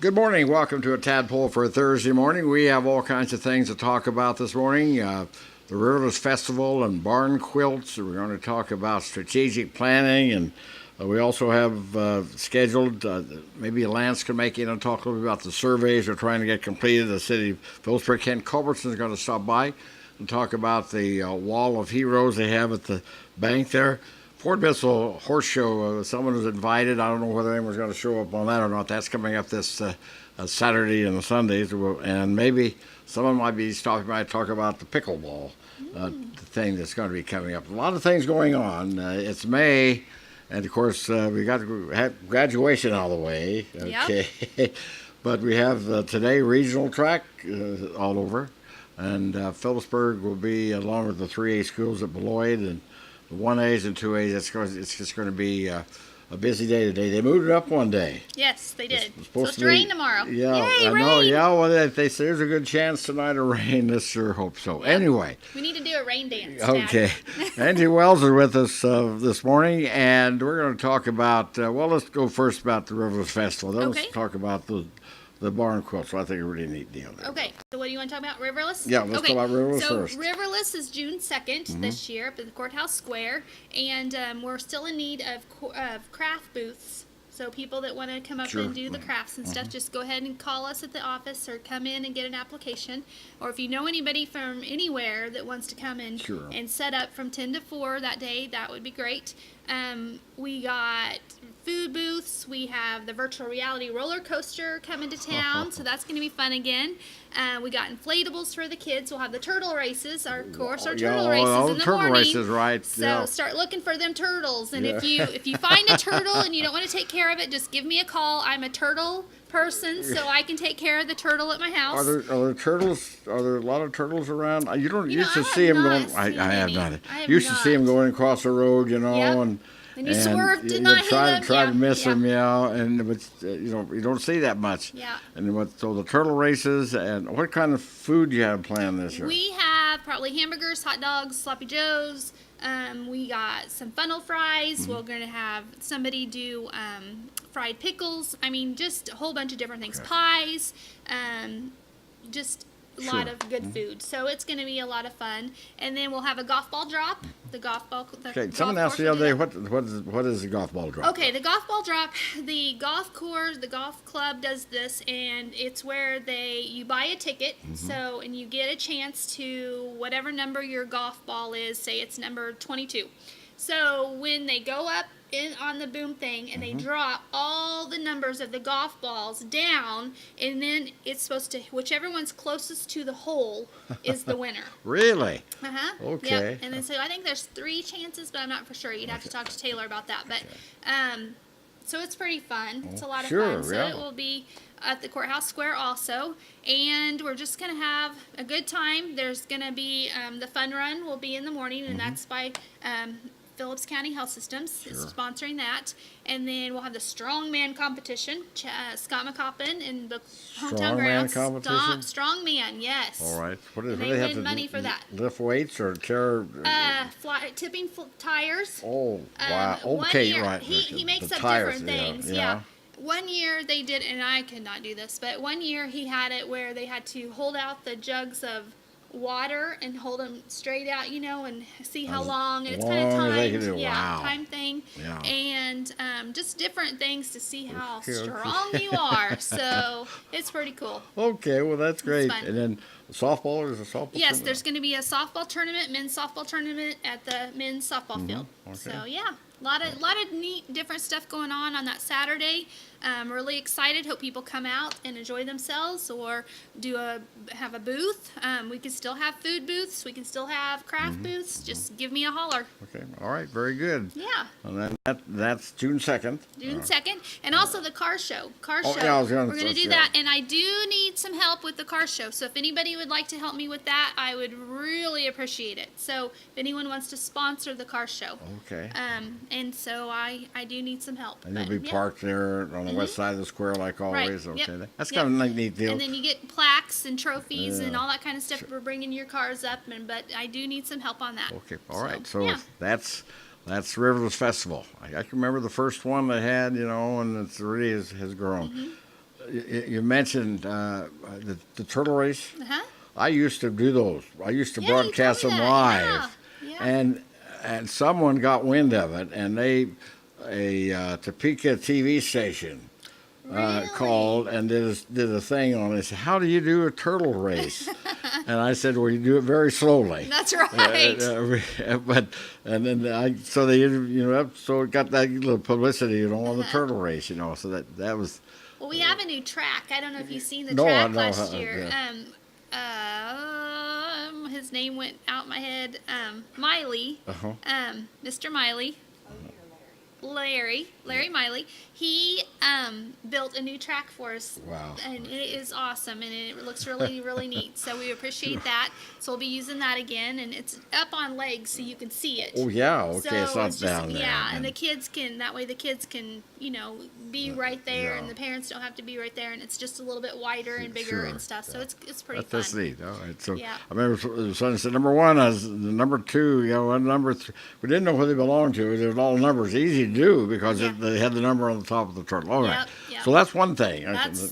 Good morning. Welcome to a Tadpoll for a Thursday morning. We have all kinds of things to talk about this morning. The Riverless Festival and barn quilts. We're going to talk about strategic planning, and we also have scheduled, maybe Lance can make it and talk a little bit about the surveys we're trying to get completed. The city of Phillipsburg, Ken Culbertson is going to stop by and talk about the wall of heroes they have at the bank there. Fort Bissell Horse Show, someone was invited. I don't know whether anyone's going to show up on that or not. That's coming up this Saturday and Sundays. And maybe someone might be stopping by to talk about the pickleball thing that's going to be coming up. A lot of things going on. It's May, and of course, we got graduation out of the way. Okay. Yep. But we have today regional track all over. And Phillipsburg will be, along with the 3A schools at Beloit and 1As and 2As, it's just going to be a busy day today. They moved it up one day. Yes, they did. It's supposed to rain tomorrow. Yeah, Yay, I rain! know. Yeah, well, they say there's a good chance tonight of rain. Let's sure hope so. Yep. Anyway. We need to do a rain dance. Okay. Angie Wells is with us this morning, and we're going to talk about, let's go first about the Riverless Festival. Then let's talk about the barn quilt. So I think a really neat deal there. Okay. So what do you want to talk about? Riverless? Yeah, let's talk about Riverless first. So Riverless is June 2nd this year up at the Courthouse Square, and we're still in need of craft booths. So people that want to come up and do the crafts and stuff, just go ahead and call us at the office or come in and get an application. Or if you know anybody from anywhere that wants to come in and set up from 10 to 4 that day, that would be great. We got food booths. We have the virtual reality roller coaster coming to town, so that's going to be fun again. We got inflatables for the kids. We'll have the turtle races, our turtle races in the morning. Races, right? So start looking for them turtles, and if you find a turtle and you don't want to take care of it, just give me a call. I'm a turtle person, so I can take care of the turtle at my house. Are there turtles? Are there a lot of turtles around? You don't used to see them going. I have not. Used to see them going across the road, and you swerved to not hit them. Try to miss them, but you don't see that much. Yeah. And so the turtle races, and what kind of food do you have planned this year? We have probably hamburgers, hot dogs, sloppy joes. We got some funnel fries. We're going to have somebody do fried pickles. I mean, just a whole bunch of different things. Pies. Just a lot of good food. So it's going to be a lot of fun. And then we'll have a golf ball drop. The golf ball. Someone asked the other day, what is the golf ball drop? Okay, the golf ball drop. The golf course, the golf club does this, and it's where you buy a ticket. And you get a chance to whatever number your golf ball is. Say it's number 22. So when they go up on the boom thing and they drop all the numbers of the golf balls down, and then it's supposed to, whichever one's closest to the hole is the winner. Really? Okay. Yep. And then so I think there's 3 chances, but I'm not for sure. You'd have to talk to Taylor about that. But so it's pretty fun. It's a lot of fun. So it will be at the Courthouse Square also, and we're just going to have a good time. There's going to be the fun run will be in the morning, and that's by Phillips County Health Systems is sponsoring that. And then we'll have the strongman competition. Scott McCoppin in the hometown grounds. Strongman, yes. All right. What do they win money for that? Lift weights or tipping tires. Oh, wow. Okay, right. He makes up different things. Yeah. One year they did, and I could not do this, but one year he had it where they had to hold out the jugs of water and hold them straight out, and see how long, and it's kind of timed, time thing, and just different things to see how strong you are. So it's pretty cool. Okay, well that's great. And then softball, is a softball? Yes, tournament? There's going to be a softball tournament, men's softball tournament at the men's softball field. Okay. So a lot of neat different stuff going on that Saturday. I'm really excited. Hope people come out and enjoy themselves, or have a booth. We can still have food booths. We can still have craft booths. Just give me a holler. Okay. All right. Very good. Yeah. And then that's June 2nd. June 2nd. And also the car show. Yeah, we're going to do that. And I do need some help with the car show. So if anybody would like to help me with that, I would really appreciate it. So if anyone wants to sponsor the car show. Okay. And so I do need some help. And you'll be parked there on the west side of the square like always. Right. Okay. That's kind of a neat deal. And then you get plaques and trophies and all that kind of stuff for bringing your cars up. But I do need some help on that. Okay. All right. So that's Riverless Festival. I can remember the first one they had, and it really has grown. you mentioned the turtle race. Uh-huh. I used to do those. I used to Yeah, broadcast you them told me that. live, Yeah. and someone got wind of it, and Topeka TV station called Really? and did a thing on it. Said, how do you do a turtle race? And I said, well, you do it very slowly. That's right. But and then so they so it got that little publicity, on the turtle race, So that was Well, we have a new track. I don't know if you've seen the no, track no, last year. yeah. His name went out my head. Miley, Uh-huh. Mr. Miley, Larry Miley. He built a new track for us. Wow. And it is awesome, and it looks really, really neat. So we appreciate that. So we'll be using that again, and it's up on legs so you can see it. Oh yeah, okay, So it's not just, down there. yeah, and the kids can, that way the kids can, be right there, yeah. and the parents don't have to be right there, and it's just a little bit wider and bigger Sure, and stuff. So it's pretty That's fun. neat. All right. So Yeah. I remember the son said number one, as the number two, and number three. We didn't know what they belonged to. They were all numbers, easy to do because Yeah. they had the number on the top of the turtle. All right. Yep. So that's one thing.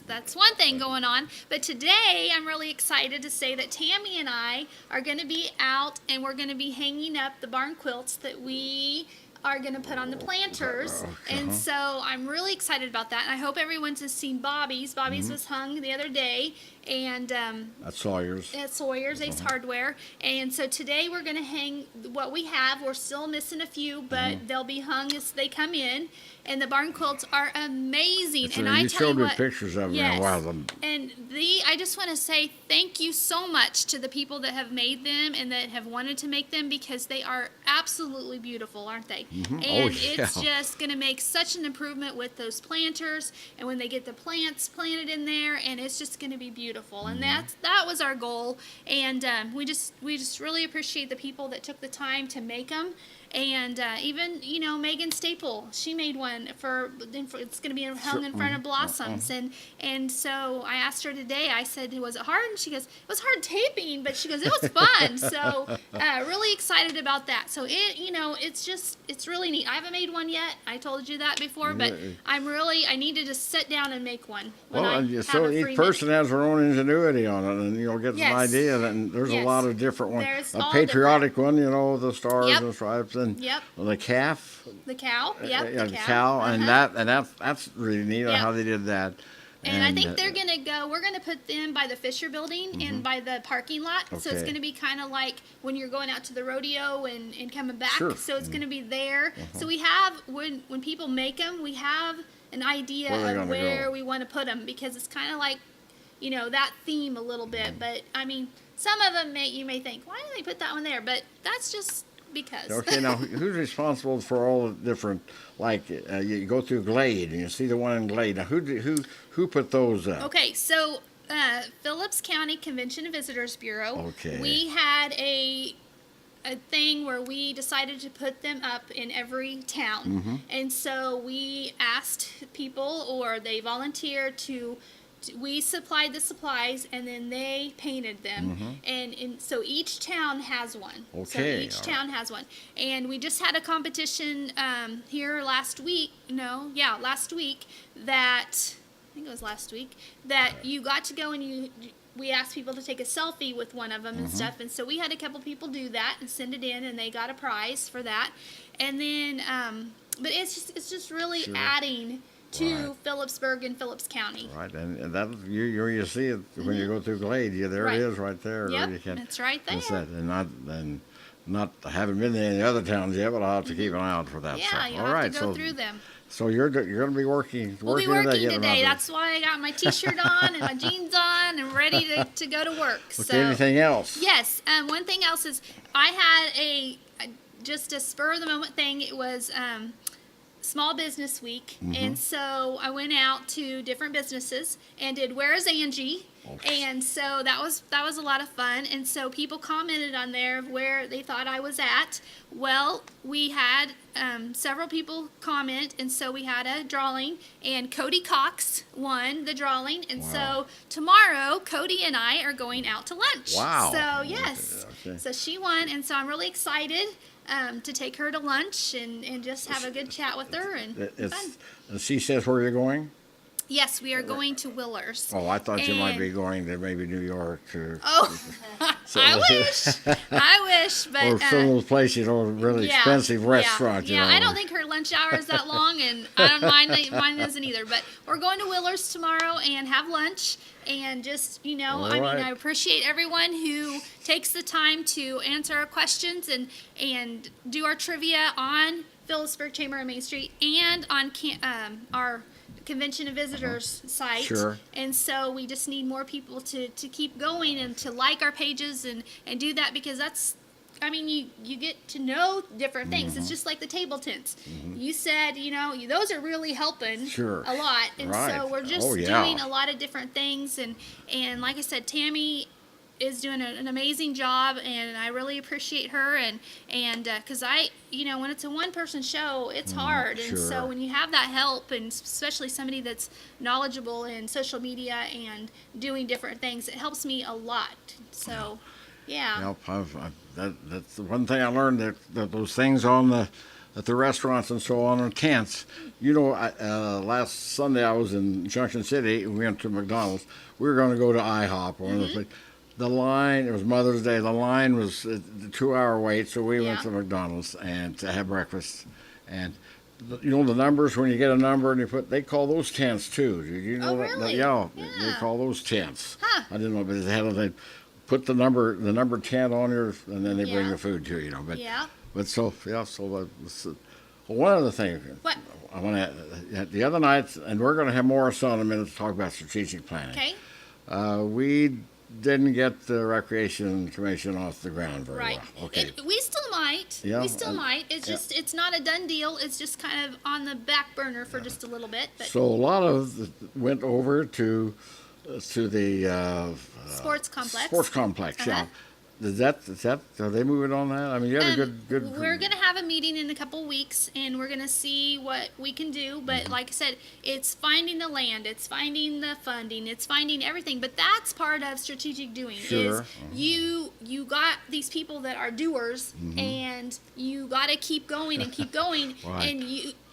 That's one thing going on. But today I'm really excited to say that Tammy and I are going to be out, and we're going to be hanging up the barn quilts that we are going to put on the planters. And so I'm really excited about that. And I hope everyone's has seen Bobby's. Bobby's was hung the other day, and That's Sawyer's. at Sawyer's Ace Hardware. And so today we're going to hang what we have. We're still missing a few, but they'll be hung as they come in. And the barn quilts are amazing. So and I you tell showed you me what, pictures of them. yes. Wow, And I just want to say thank you so much to the people that have made them and that have wanted to make them, because they are absolutely beautiful, aren't they? And it's just going to make such an improvement with those planters, and when they get the plants planted in there, and it's just going to be beautiful. And that was our goal. And we just really appreciate the people that took the time to make them. And even Megan Staple, she made one it's going to be hung in front of Blossoms, and so I asked her today. I said, was it hard? And she goes, it was hard taping, but she goes, it was fun. So really excited about that. So it's really neat. I haven't made one yet. I told you that before, but I need to just sit down and make one. So each person has their own ingenuity on it, and you'll get Yes. an idea. And there's a lot of different ones. There's A all patriotic one, the stars Yep. and stripes, and Yep. the calf. The cow. Yep. Yeah, the the cow. and that's really neat Yep. how they did that. And I think they're gonna go. We're gonna put them by the Fisher Building and by the parking lot. So it's Okay. gonna be kind of like when you're going out to the rodeo and coming back. Sure. So it's gonna be there. So we have when people make them, we have an idea Where they're of gonna where go. we want to put them, because it's kind of like that theme a little bit. But I mean, some of them you may think, why did they put that one there? But that's just because. Okay, now who's responsible for all the different? Like you go through Glade and you see the one in Glade. Now who put those up? Okay, so Phillips County Convention and Visitors Bureau. Okay. We had a thing where we decided to put them up in every town, and so we asked people, or they volunteered to. We supplied the supplies, and then they painted them, and so each town has one. Okay, So each all town has one, and we just had a competition here last week. Last week that. I think it was last week, that you got to go and we asked people to take a selfie with one of them and stuff, and so we had a couple people do that and send it in, and they got a prize for that. And then, but it's just really adding to Phillipsburg and Phillips County. Right, and that you see it when you go through Glade. Yeah, there Right. it is, right there. Yep, You can, it's right there. That's it, and not I haven't been to any other towns yet, but I'll have to keep an eye out for that Yeah, stuff. you'll All have right, to go through them. So you're going to be working. We'll be today, working get 'em out today. there. That's why I got my T-shirt on and my jeans on and ready to go to work. Okay, So anything else? yes, one thing else is I had just a spur of the moment thing. It was Small Business Week, and so I went out to different businesses and did Where's Angie? Okay. And so that was a lot of fun, and so people commented on there of where they thought I was at. Well, we had several people comment, and so we had a drawing, and Cody Cox won the drawing, and so tomorrow Cody and I are going out to lunch. Wow. So yes, Okay. so she won, and so I'm really excited to take her to lunch and just have a good chat with her and fun. And she says where you're going? Yes, we are going to Willer's. Oh, I thought you might And- be going to maybe New York or Oh, I wish, but or some of those places, really expensive restaurants. Yeah, I don't think her lunch hour is that long, and I don't mind that mine isn't either. But we're going to Willer's tomorrow and have lunch, and just I appreciate everyone who takes the time to answer our questions and do our trivia on Phillipsburg Chamber on Main Street and on our Convention and Visitors site. Sure. And so we just need more people to keep going and to like our pages and do that, because that's, you get to know different things. It's just like the table tents. You said, those are really helping Sure. a lot. And Right. so we're just Oh, yeah. doing a lot of different things. And like I said, Tammy is doing an amazing job, and I really appreciate her. And because when it's a one-person show, it's hard. And so sure. when you have that help, and especially somebody that's knowledgeable in social media and doing different things, it helps me a lot. So, yeah. Yep, that's the one thing I learned, that those things at the restaurants and so on, and tents. Last Sunday I was in Junction City. We went to McDonald's. We were going to go to IHOP. One of those places. The line, it was Mother's Day, the line was the 2-hour wait, so we went to McDonald's and to have breakfast. And the numbers, when you get a number and they call those tents too. Did you know that? Really? Yeah, Yeah. they call those tents. Huh. I didn't know, but they put the number 10 on yours, and then they bring Yeah. the food to you. But Yeah. one other thing. What? I want to, the other night, and we're going to have Morris on in a minute to talk about strategic planning. Okay. We didn't get the Recreation Commission off the ground very Right. well. Okay. We still might. Yeah, We still and- might. It's just, it's not a done deal. It's just kind of on the back burner for just a little bit. But So a lot went over to the sports complex. Sports complex. Uh-huh. Yeah. Is that? Are they moving on that? You had a good. We're going to have a meeting in a couple weeks, and we're going to see what we can do. But like I said, it's finding the land, it's finding the funding, it's finding everything. But that's part of strategic doing. Sure. Is you got these people that are doers, and you got to keep going and keep going. Right.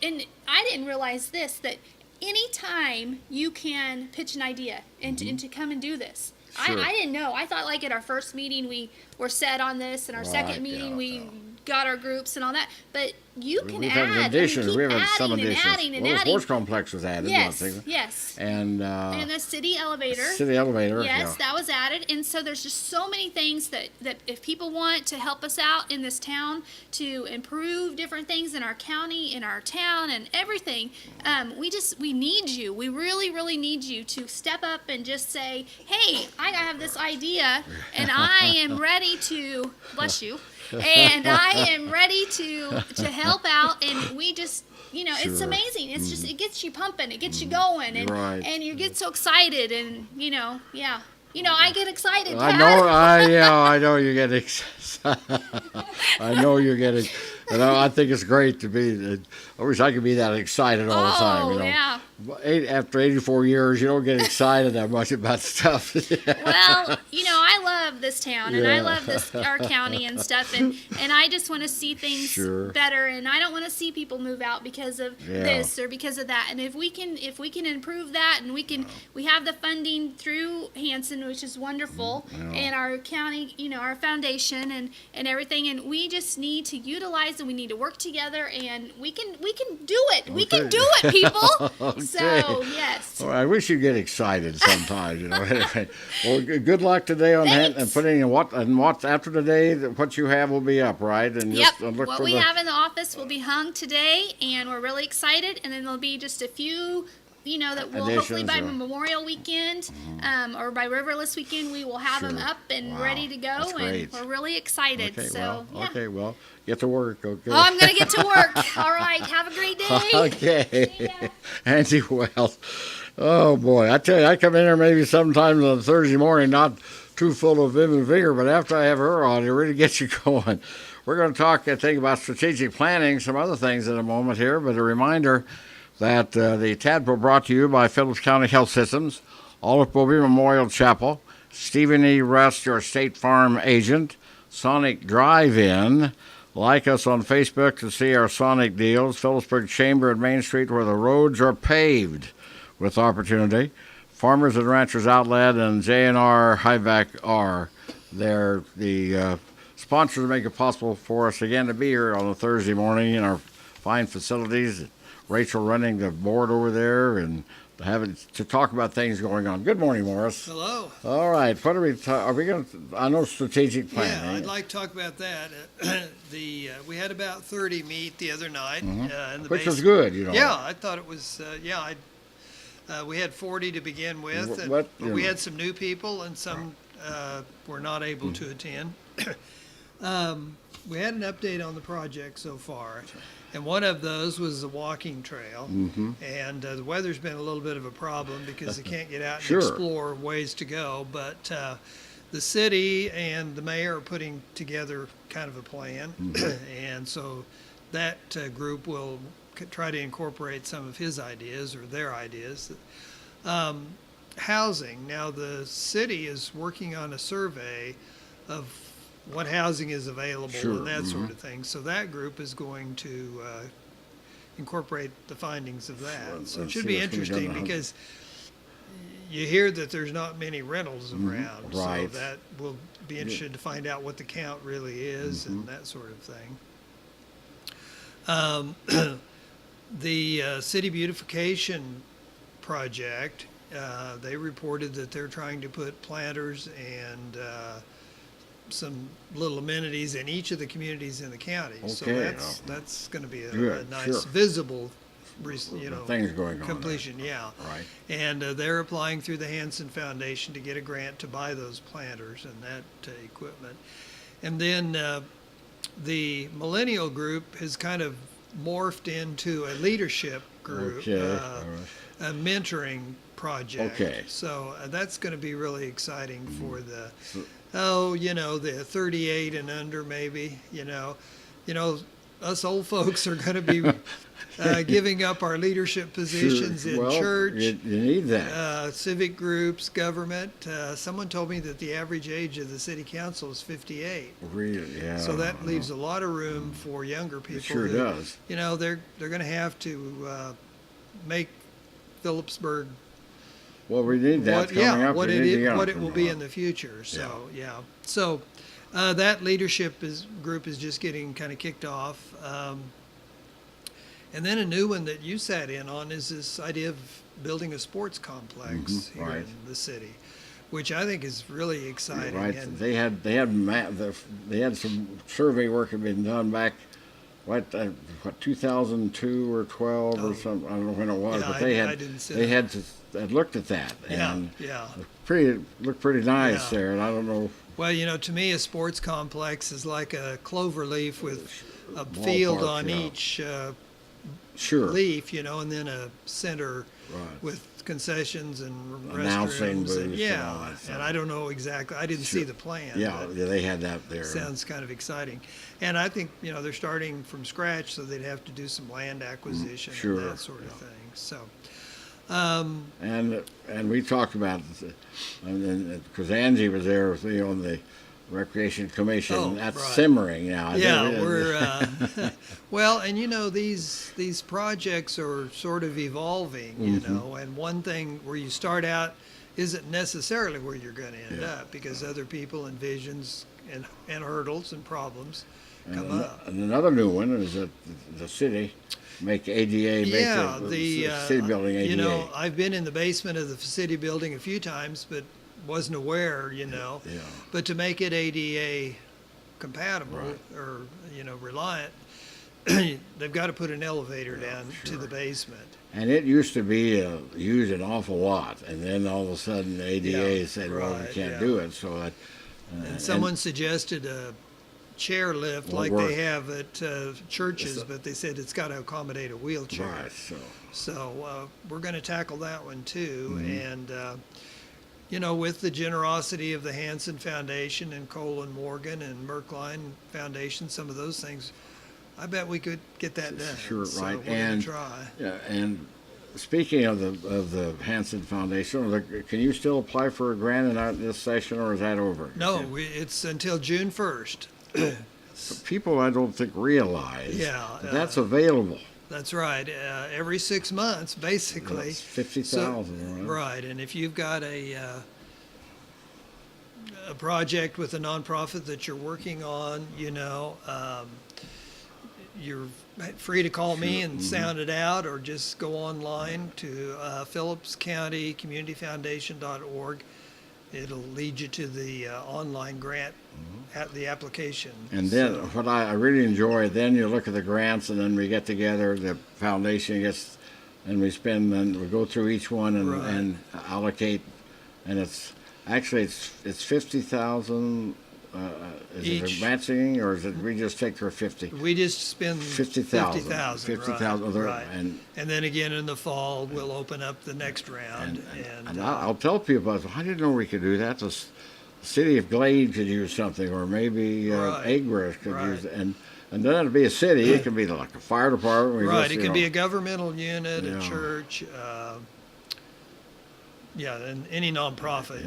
And I didn't realize this, that anytime you can pitch an idea and to come and do this. Sure. I didn't know. I thought like at our first meeting we were set on this, and our second meeting we got our groups and all that. But you can We've add. had additions. keep We've had some adding and additions. adding and The adding. sports complex was added. Yes, wasn't it? yes. And And the city elevator. city elevator. Yes, Yeah. that was added. And so there's just so many things that if people want to help us out in this town to improve different things in our county, in our town, and everything, we need you. We really, really need you to step up and just say, hey, I have this idea, and I am ready to, bless you, and I am ready to help out. And we just, it's Sure. amazing. It's just, it gets you pumping, it gets you going, and Right. and you get so excited, and yeah. I get excited. I Dad. know. I know you get excited. I know you're getting. And I think it's great to be. I wish I could be that excited all the time. Oh, yeah. After 84 years, you don't get excited that much about stuff. Well, I love this town, and I Yeah. love our county and stuff, and I just want to see things Sure. better, and I don't want to see people move out because of Yeah. this or because of that. And if we can improve that, and we have the funding through Hanson, which is wonderful, and our county, our foundation and everything, and we just need to utilize, and we need to work together, and we can do it. We can do it, people. Okay. So yes. Well, I wish you'd get excited sometimes. Anyway. Well, good luck today on that, Thanks. and putting in what's after today. What you have will be up, right? And Yep. look What for we the. have in the office will be hung today, and we're really excited. And then there'll be just a few, that will hopefully by Additions or- Memorial Weekend or by Riverless Weekend, we will have them Sure. up and Wow. ready to go. That's great. And we're really excited. Okay, So, yeah. well, get to work, okay? Oh, I'm going to get to work. All right. Have a great day. Okay. See ya. Andy Wells. Oh, boy. I tell you, I come in here maybe sometimes on Thursday morning, not too full of vim and vigor, but after I have her on, it really gets you going. We're going to talk, I think, about strategic planning, some other things in a moment here, but a reminder that the Tadpoll brought to you by Phillips County Health Systems, Olive Bobby Memorial Chapel, Stephen E. Rust, your State Farm agent, Sonic Drive-In. Like us on Facebook to see our Sonic deals, Phillipsburg Chamber at Main Street where the roads are paved. with opportunity. Farmers and Ranchers Outlet and J&R HIVAC are. They're the sponsors that make it possible for us again to be here on a Thursday morning in our fine facilities. Rachel running the board over there and having to talk about things going on. Good morning, Morris. Hello. All right. What are we going to? I know strategic planning. Yeah, I'd like to talk about that. We had about 30 meet the other night, in the Which was basement. good, you know. Yeah, I thought it was. We had 40 to begin with, What, but we had some new people and some were not able to attend. We had an update on the project so far, and one of those was the walking trail. And the weather's been a little bit of a problem because they can't get out and Sure. explore ways to go. But the city and the mayor are putting together kind of a plan, and so that group will try to incorporate some of his ideas or their ideas. Housing. Now, the city is working on a survey of what housing is available Sure, and that sort of thing. So that group is going to incorporate the findings of that. So it let's should see be what's gonna be done interesting on- because you hear that there's not many rentals around. right. So that will be interested to find out what the count really is and that sort of thing. The city beautification project, they reported that they're trying to put planters and some little amenities in each of the communities in the county. So Okay. that's going to be a Good, nice, sure. visible, Things going on there. completion. Yeah. Right. And they're applying through the Hanson Foundation to get a grant to buy those planters and that equipment. And then the Millennial Group has kind of morphed into a leadership group, Okay, all a mentoring project. Okay. So that's going to be really exciting for the, the 38 and under maybe, us old folks are going to be giving up our leadership positions Sure. in Well, church, You need that. civic groups, government. Someone told me that the average age of the city council is 58. Really, yeah. So that leaves a lot of room for younger people. It sure who, does. They're going to have to make Phillipsburg Well, we need that coming up. what We it need the is, young what it will be people. in the future. So so that leadership group is just getting kind of kicked off. And then a new one that you sat in on is this idea of building a sports complex here right. in the city, which I think is really exciting. Right. And They had some survey work had been done back, what 2002 or 12 or something. I don't know when it was, Yeah, but they I had didn't see they that. had looked at that and yeah. looked pretty nice Yeah. there. And I don't know. Well, to me, a sports complex is like a clover leaf with a field Ballpark, on yeah. each Sure. leaf, and then a center Right. with concessions and Announcing restrooms. booths And, and all that stuff. and I don't know exactly. I didn't see the plan. Yeah, but they had that there. sounds kind of exciting. And I think, they're starting from scratch, so they'd have to do some land acquisition sure, and that sort of thing. So, And we talked about, because Angie was there with me on the Recreation Commission. Oh, That's right. simmering now. I think it- we're well, and these projects are sort of evolving, and one thing where you start out isn't necessarily where you're going to end Yeah. up because other people and visions and hurdles and problems come up. And another new one is that the city make ADA, Yeah, make the city building ADA. I've been in the basement of the city building a few times, but wasn't aware, Yeah. But to make it ADA compatible Right. or reliant, they've got to put an elevator down to sure. the basement. And it used to be used an awful lot, and then all of a sudden the ADA Yeah, said, well, we right, can't yeah. do it. So that, And someone suggested a chair lift Won't like work. they have at churches, but they said it's got to accommodate a wheelchair. right, So we're going to tackle that one too. Mm-hmm. And, with the generosity of the Hanson Foundation and Cole and Morgan and Merkline Foundation, some of those things, I bet we could get that done. Sure, So right. we're going And- to try. yeah. And speaking of the Hanson Foundation, can you still apply for a grant in this session, or is that over? No, it's until June 1st. People I don't think realize Yeah, that that's available. That's right. Every 6 months, basically. That's 50,000, right? Right, and if you've got a project with a nonprofit that you're working on, you're free to call me and sound it out, or just go online to phillipscountycommunityfoundation.org. It'll lead you to the online grant at the application. And then what I really enjoy, then you look at the grants, and then we get together, the foundation gets, and we spend, and we go through each one and allocate, and it's 50,000. Is Each. it matching, or is it we just take her 50? We just spend 50,000. 50,000, Right. and then again in the fall we'll open up the next round. And I'll tell people, I didn't know we could do that. The city of Glade could use something, or maybe Egress could use it. And then it'll be a city. It can be like a fire department. Right. It could be a governmental unit, a church, and any nonprofit,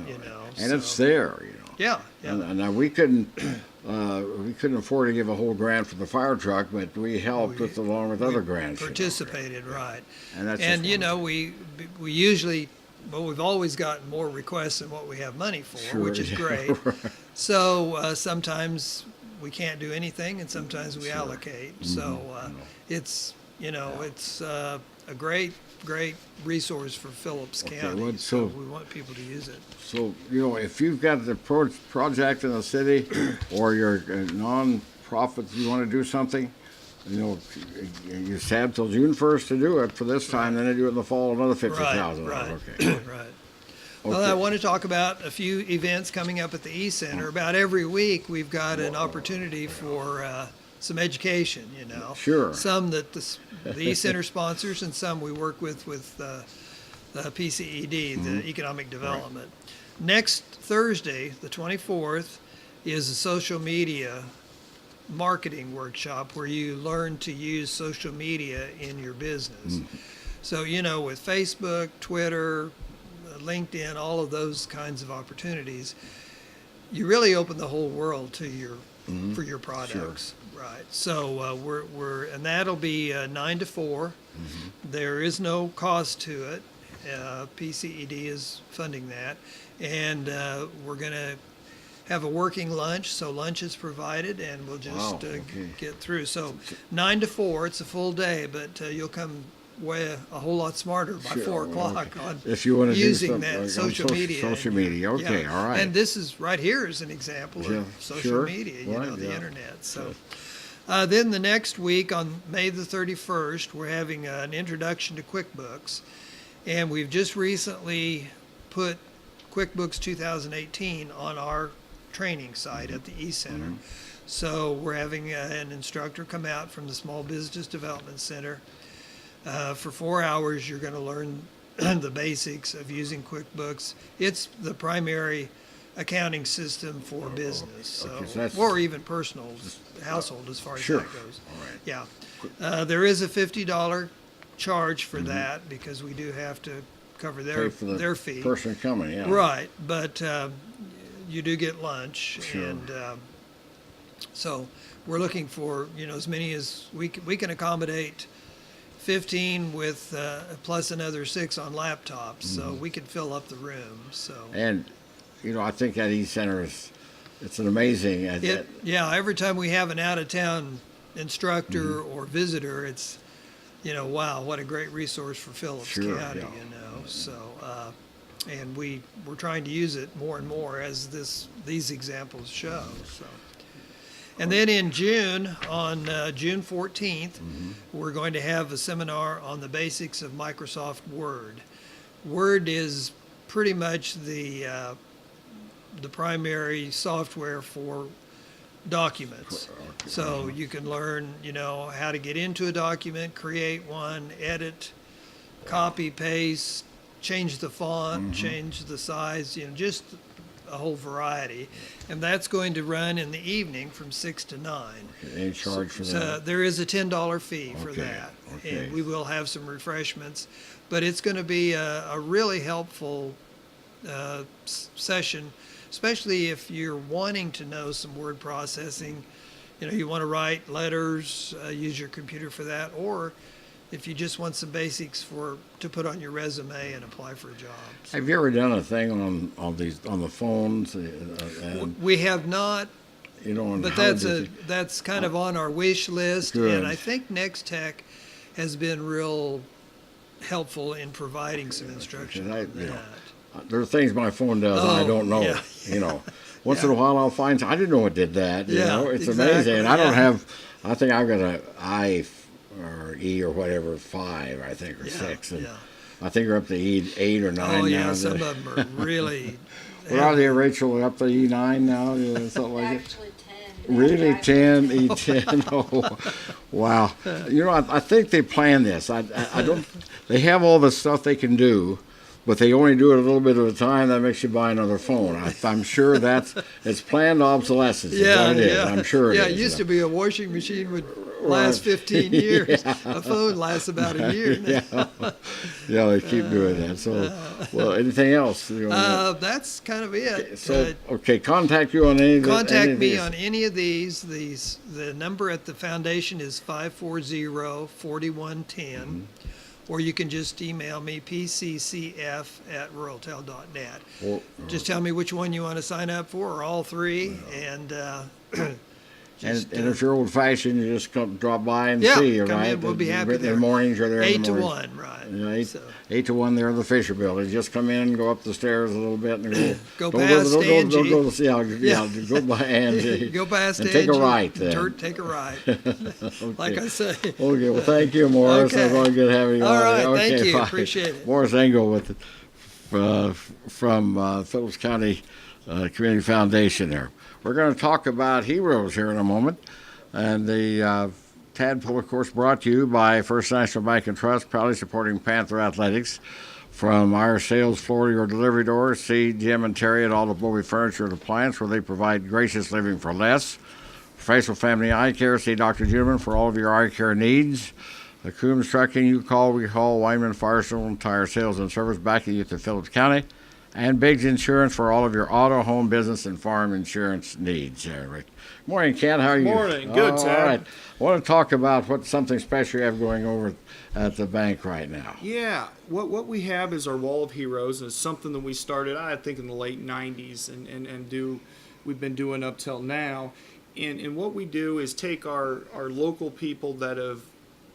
And it's there, Yeah. And we couldn't afford to give a whole grant for the fire truck, but we helped along with other grants. Participated, right. And that's we usually, we've always gotten more requests than what we have money for, which is great. So sometimes we can't do anything, and sometimes we allocate. So it's a great resource for Phillips County. So we want people to use it. So, if you've got the project in the city, or you're a non-profit, you want to do something, you have till June 1st to do it for this time, then they do it in the fall, another 50,000. Right. Okay. Right. Well, I want to talk about a few events coming up at the E-Center. About every week, we've got an opportunity for some education, Sure. Some that the E-Center sponsors, and some we work with the PCED, the Economic Development. Right. Next Thursday, the 24th, is a social media marketing workshop where you learn to use social media in your business. So, with Facebook, Twitter, LinkedIn, all of those kinds of opportunities, you really open the whole world to for your products. Sure. Right. So and that'll be 9 to 4. There is no cost to it. PCED is funding that, and we're going to have a working lunch. So lunch is provided, and we'll just get through. So 9 to 4. It's a full day, but you'll come way a whole lot smarter by 4 o'clock on if you want to using do that like social media. Social media, okay, all right. And this is right here is an example of social media, the internet. So. Then the next week, on May the 31st, we're having an introduction to QuickBooks. And we've just recently put QuickBooks 2018 on our training site at the E-Center. So we're having an instructor come out from the Small Business Development Center. For 4 hours, you're going to learn the basics of using QuickBooks. It's the primary accounting system for business, or even personal household, as far as that goes. All right. Yeah, there is a $50 charge for that, because we do have to cover their fee. Person coming, yeah. Right, but you do get lunch, and so we're looking for as many as we can accommodate. 15 with plus another 6 on laptops, so we can fill up the room. So and. I think that E-Center it's an amazing. Every time we have an out-of-town instructor or visitor, it's, wow, what a great resource for Phillips County, So, and we're trying to use it more and more as these examples show. So, and then in June, on June 14th, we're going to have a seminar on the basics of Microsoft Word. Word is pretty much the primary software for documents. So you can learn, how to get into a document, create one, edit, copy, paste, change the font, change the size, just a whole variety. And that's going to run in the evening from 6 to 9. Any charge for that? So there is a $10 fee for that. And we will have some refreshments. But it's going to be a really helpful session, especially if you're wanting to know some word processing. You want to write letters, use your computer for that, or if you just want some basics to put on your resume and apply for a job. So Have you ever done a thing on the phones? And we have not, but how that's kind of on our wish list, Good. and I think Next Tech has been real helpful in providing some instruction on that. there are things my phone does and I don't know. Yeah. Once in a while I'll find I didn't know it did that. It's exactly. amazing. And I don't have. I think I've got an I or E or whatever 5, I think, or 6. And I think we're up to E8 or 9 Oh now. yeah, some of them are really. What are they, Rachel? We're up to E9 now, something like it. Actually 10. Really, 10, E10. Oh, wow. I think they plan this. I don't. They have all the stuff they can do, but they only do it a little bit at a time. That makes you buy another phone. I'm sure it's planned obsolescence. Is what it is. I'm sure it is. It used to be a washing machine would last 15 years. A phone lasts about a year now. Yeah, they keep doing that. So, well, anything else? That's kind of it. So, okay, contact you on any of Contact me these. on any of these. The number at the foundation is 540-4110. Or you can just email me, pccf@ruraltel.net. Just tell me which one you want to sign up for, or all three, and And if you're old-fashioned, you just come drop by and see you, come right? in, we'll be happy In there. the mornings, you're there in 8 the to mornings. 1, right. 8 to 1 there in the Fisher Building. Just come in, go up the stairs a little bit, and Go don't past Angie. Go by Angie. Go past and Angie. take a right then. Take a right. Like I say. Okay, well, thank you, Morris. Okay. It's always good having you All on. right, Okay, thank you. bye. Appreciate it. Morris Engel from Phillips County Community Foundation there. We're going to talk about heroes here in a moment. And the Tadpoll, of course, brought to you by First National Bank and Trust, proudly supporting Panther Athletics. From our sales floor to your delivery door, see Jim and Terry at all the Bowie Furniture and Appliance, where they provide gracious living for less. Facial Family Eye Care, see Dr. Jim for all of your eye care needs. The Coombs Trucking, you call, we haul. Wyman Firestone and Tire Sales and Service, backing you to Phillips County. And Biggs Insurance for all of your auto, home, business, and farm insurance needs. Rick. Morning, Ken. How are you? Morning. Good, Ted. All right. I want to talk about something special you have going over at the bank right now. Yeah, what we have is our Wall of Heroes, and it's something that we started, I think, in the late 90s and we've been doing up till now. And what we do is take our local people that have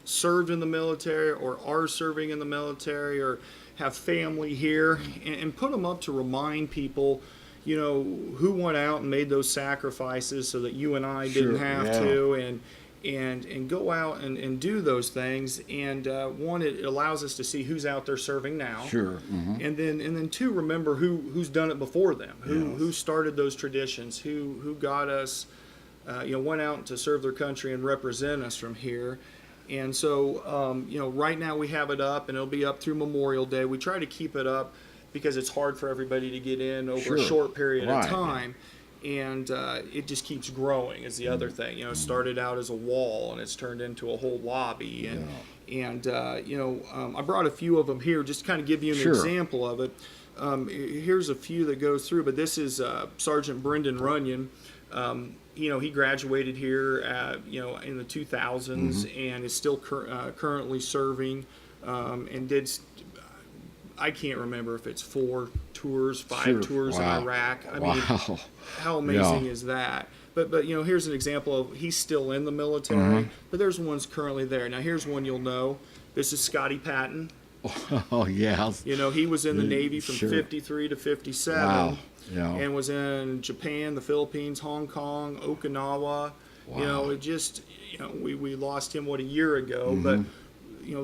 served in the military or are serving in the military or have family here and put them up to remind people, who went out and made those sacrifices so that you and I didn't have to, and go out and do those things. And one, it allows us to see who's out there serving now. Sure. Mm-hmm. And then two, remember who's done it before them, who started those traditions, who got us, went out to serve their country and represent us from here. And so, right now we have it up, and it'll be up through Memorial Day. We try to keep it up because it's hard for everybody to get in over a short period of time. And it just keeps growing is the other thing. It started out as a wall, and it's turned into a whole lobby. And I brought a few of them here just to kind of give you an example of it. Here's a few that goes through, but this is Sergeant Brendan Runyon. He graduated here, in the 2000s and is still currently serving, and did, I can't remember if it's 4 tours, 5 tours in Iraq. I mean, how amazing is that? But here's an example of he's still in the military, but there's ones currently there. Now here's one you'll know. This is Scotty Patton. Oh, yeah. He was in the Navy from 53 to 57. Wow. And was in Japan, the Philippines, Hong Kong, Okinawa. Wow. It just, we lost him, a year ago. But,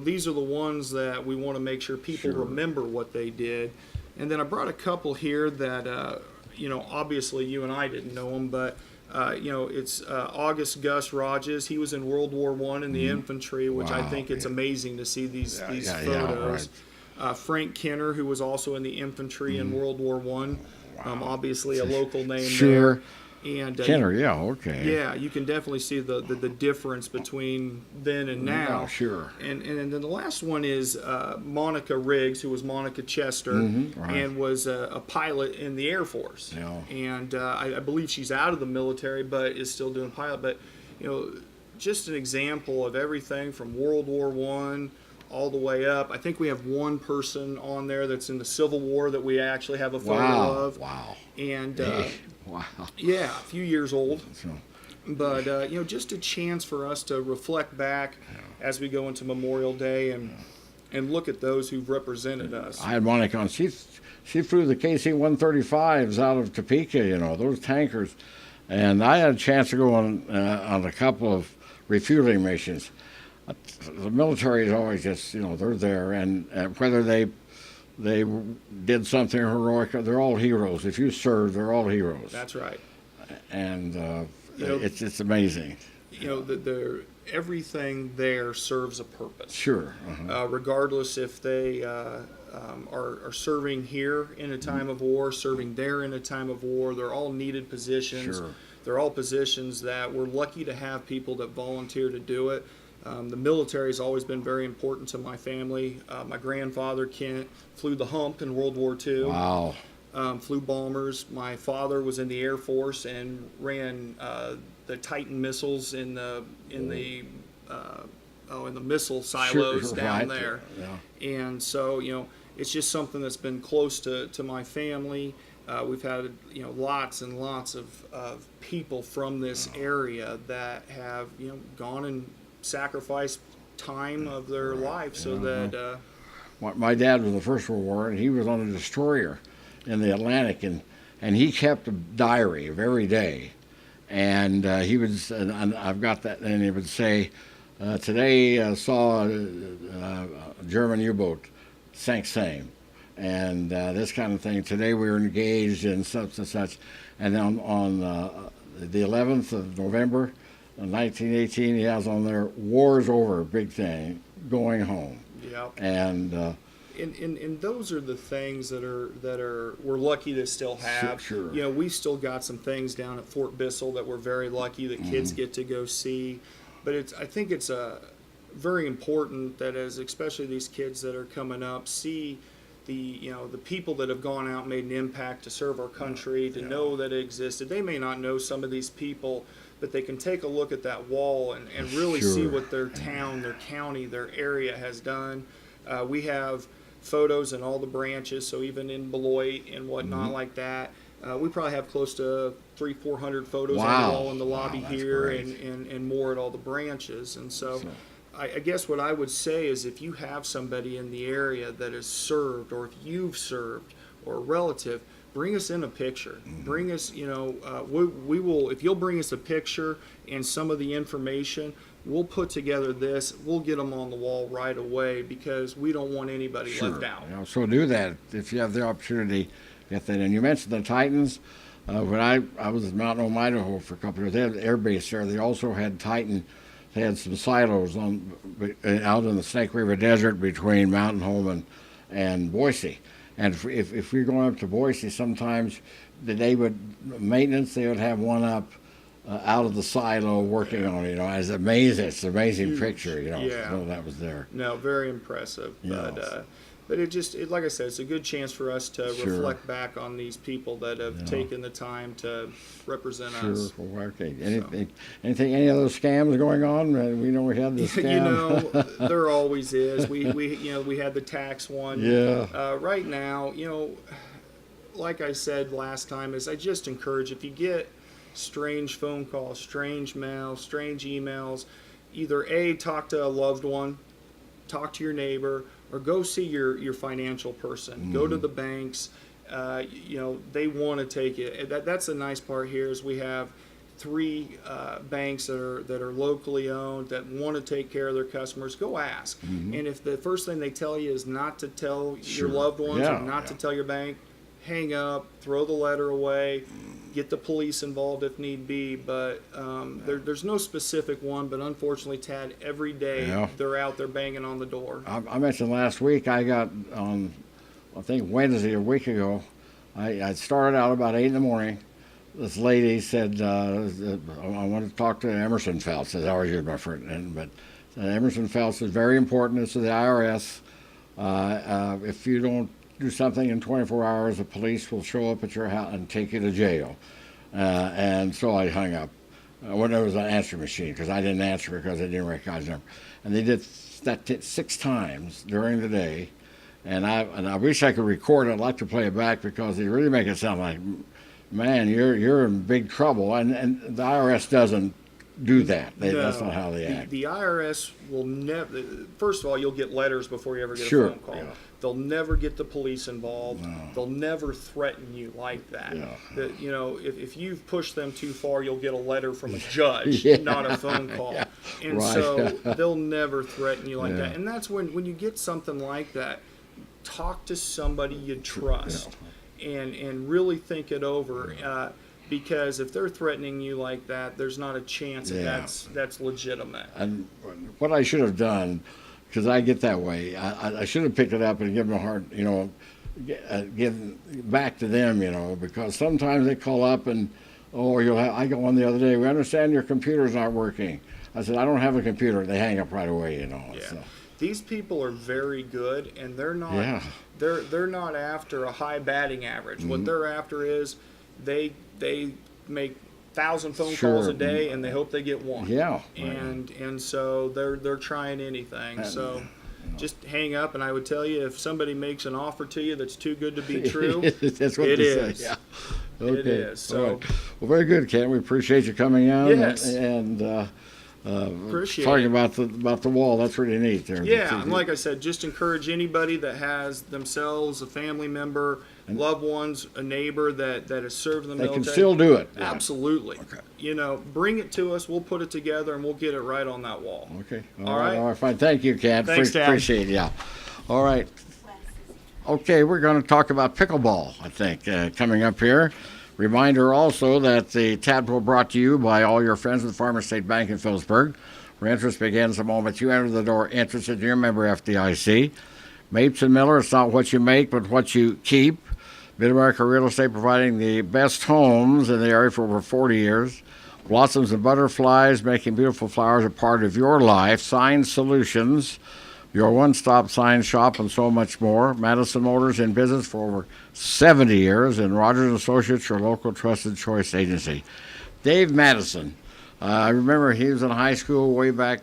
these are the ones that we want to make sure people remember what they did. And then I brought a couple here that, obviously you and I didn't know them, but, it's August Gus Rogers. He was in World War I in the infantry, which I think it's amazing to see these photos. Right. Frank Kenner, who was also in the infantry in World War I. Obviously a local name there. And Kenner, okay. Yeah, you can definitely see the difference between then and now. Yeah, sure. And then the last one is Monica Riggs, who was Monica Chester, and was a pilot in the Air Force. Yeah. And I believe she's out of the military, but is still doing pilot. But just an example of everything from World War I all the way up. I think we have one person on there that's in the Civil War that we actually have a photo Wow. of. Wow. And Wow. yeah, a few years old. So, But just a chance for us to reflect back as we go into Memorial Day and look at those who've represented us. I had Monica on. She flew the KC-135s out of Topeka, those tankers. And I had a chance to go on a couple of refueling missions. The military is always just, they're there. And whether they did something heroic, they're all heroes. If you serve, they're all heroes. That's right. And it's amazing. Everything there serves a purpose. Sure. Regardless if they are serving here in a time of war, serving there in a time of war, they're all needed positions. Sure. They're all positions that we're lucky to have people that volunteer to do it. The military has always been very important to my family. My grandfather, Kent, flew the hump in World War II. Wow. Flew bombers. My father was in the Air Force and ran the Titan missiles in the missile silos Sure, down right. there. Yeah. And so it's just something that's been close to my family. We've had lots and lots of people from this area that have gone and sacrificed time of their life so that My dad was in the First World War, and he was on a destroyer in the Atlantic, and he kept a diary of every day. And he would, and I've got that, and he would say, today saw a German U-boat, sank same. And this kind of thing. Today we were engaged in such and such. And then on the 11th of November, 1918, he has on there, war's over, big thing, going home. yeah. And And those are the things that are we're lucky to still have. Sure. We've still got some things down at Fort Bissell that we're very lucky that kids get to go see. But I think it's very important that especially these kids that are coming up see the people that have gone out and made an impact to serve our country, to know that it existed. They may not know some of these people, but they can take a look at that wall and really see Sure. what their town, their county, their area has done. We have photos in all the branches, so even in Beloit and whatnot like that. We probably have close to 300-400 photos on Wow. the wall in the lobby Wow, that's here great. and more at all the branches. And so I guess what I would say is if you have somebody in the area that has served, or if you've served, or a relative, bring us in a picture. Bring us, we will, if you'll bring us a picture and some of the information, we'll put together this, we'll get them on the wall right away because we don't want anybody left out. So do that if you have the opportunity. Get that in. You mentioned the Titans. When I was at Mount Home, Idaho for a couple of years, they had an air base there. They also had Titan. They had some silos out in the Snake River Desert between Mountain Home and Boise. And if we're going up to Boise, sometimes they would have one up out of the silo working on it. It's amazing. It's an amazing Huge. picture. Yeah. To know that was there. No, very impressive. Yes. But like I said, it's a good chance for us to Sure. reflect back on these people that have taken the time to represent Sure. us. Well, okay. Any other scams going on? We know we had the scam. There always is. We had the tax one. Yeah. Right now, like I said last time, is I just encourage if you get strange phone calls, strange mail, strange emails, either talk to a loved one, talk to your neighbor, or go see your financial person. Go to the banks. They want to take it. That's the nice part here is we have 3 banks that are locally owned that want to take care of their customers. Go ask. And if the first thing they tell you is not to tell your loved ones or not to tell your bank, hang up, throw the letter away. Get the police involved if need be, but there's no specific one. But unfortunately, Tad, every day they're out there banging on the door. I mentioned last week I got on, I think Wednesday, a week ago, I started out about 8 in the morning. This lady said, I want to talk to Emerson Phelps. Says, how are you, my friend? But Emerson Phelps is very important. This is the IRS. If you don't do something in 24 hours, the police will show up at your house and take you to jail. And so I hung up when there was an answer machine because I didn't answer because I didn't recognize the number. And they did 6 times during the day, and I wish I could record it. I'd like to play it back because they really make it sound like, man, you're in big trouble, and the IRS doesn't do that. That's not how they act. The IRS will never. First of all, you'll get letters before you ever get Sure, a phone call. yeah. They'll never get the police involved. No. They'll never threaten you like that. Yeah. That if you've pushed them too far, you'll get a letter from a judge, Yeah. not a phone call. Yeah. And Right. so they'll never threaten you like Yeah. that. And that's when you get something like that, talk to somebody you trust, and really think it over. Because if they're threatening you like that, there's not a chance that Yeah. that's legitimate. And what I should have done, because I get that way, I should have picked it up and given them a hard, give back to them, because sometimes they call up and, I go on the other day, we understand your computer's not working. I said, I don't have a computer. They hang up right away, Yeah. So. These people are very good, and they're not. Yeah. They're not after a high batting average. What they're after is they make 1,000 phone calls a day, and they hope they get one. Yeah. And so they're trying anything. So just hang up, and I would tell you, if somebody makes an offer to you that's too good to be true, That's what it they is. say. Yeah. Okay. It is. So All right. Well, very good, Ken. We appreciate you coming out. Yes. And appreciate talking it. about the wall. That's really neat there. Yeah, and like I said, just encourage anybody that has themselves, a family member, loved ones, a neighbor that has served in the They military. can still do it. Yeah. Absolutely. Okay. Bring it to us. We'll put it together, and we'll get it right on that wall. Okay. All right. All right. Fine. Thank you, Ken. Thanks, Dad. Appreciate it. Yeah. All right. Okay, we're going to talk about pickleball, I think, coming up here. Reminder also that the Tadpoll brought to you by all your friends with Farmers State Bank in Phillipsburg. Where interest begins the moment you enter the door. Interested, you remember FDIC. Mapes and Miller, it's not what you make, but what you keep. Mid-America Real Estate providing the best homes in the area for over 40 years. Blossoms and butterflies, making beautiful flowers a part of your life. Sign Solutions, your one-stop sign shop, and so much more. Madison Motors in business for over 70 years, and Rogers Associates, your local trusted choice agency. Dave Madison, I remember he was in high school way back,